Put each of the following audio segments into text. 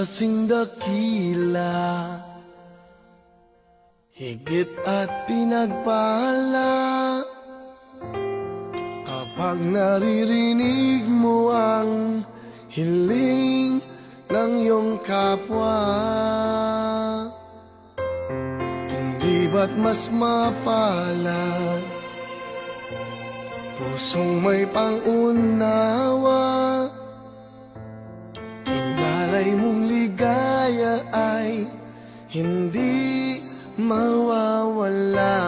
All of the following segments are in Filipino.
kasing dakila, higit at pinagpala. Kapag naririnig mo ang hiling ng iyong kapwa, hindi ba't mas mapalad pusong may pangunawa? Inalay mong ligaya ay hindi mawawala.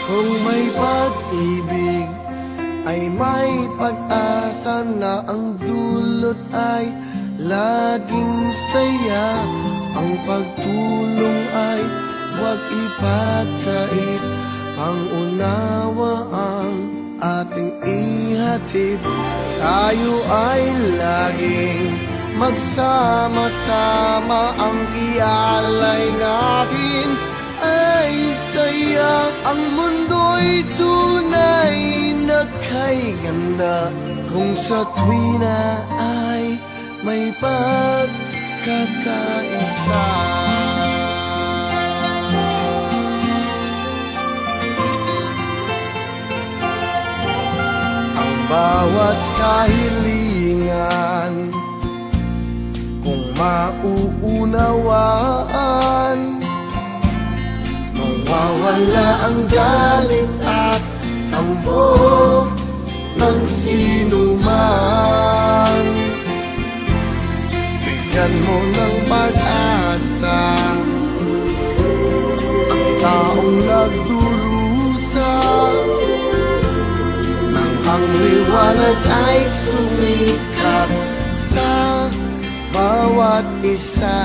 Kung may pag-ibig ay may pag-asa na ang dulot ay laging saya. Ang pagtulong ay huwag ipagkait, pangunawa ang ating ihatid. Tayo ay laging magsama-sama, ang ialay natin ay saya. Ang mundo'y tunay na kay ganda kung sa tuwina ay may pagkakaisa. Ang bawat kahilingan kung mauunawaan, mawawala ang galit at tampo ng sinuman. Bigyan mo ng pag-asa ang taong nagdurusa, nang ang liwanag ay sumikat sa bawat isa.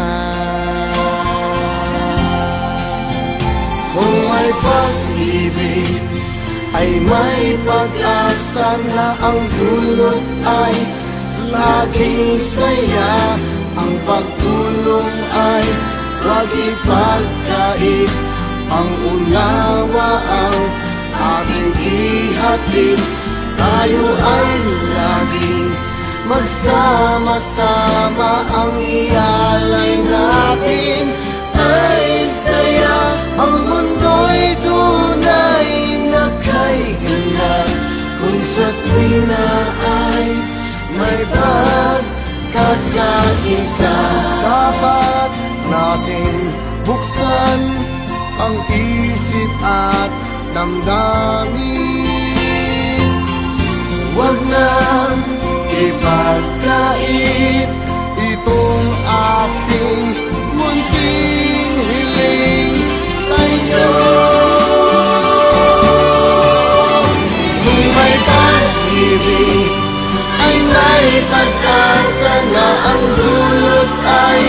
Kung may pag-ibig ay may pag-asa na ang dulot ay laging saya. Ang pagtulong ay huwag ipagkait, ang unawa ang aming ihatid. Tayo ay laging magsama-sama, ang ialay natin ay saya. Ang mundo'y tunay na kay ganda kung sa tuwina ay may pagkakaisa. Dapat natin buksan ang isip at damdamin, huwag nang ipagkait itong ating munting hiling sa inyo. Kung may pag-ibig ay may pag-asa na ang dulot ay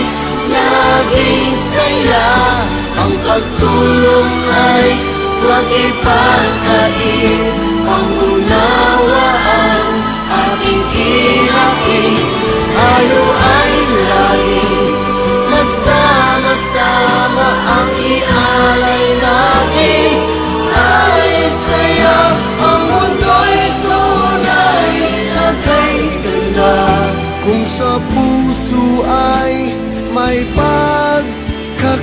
laging saya. Ang pagtulong ay huwag ipagkait, ang unawa ang ating ihatid. Tayo ay laging magsama-sama, ang ialay natin ay saya. Ang mundo'y tunay na kay ganda kung sa puso ay may pagkakaisa.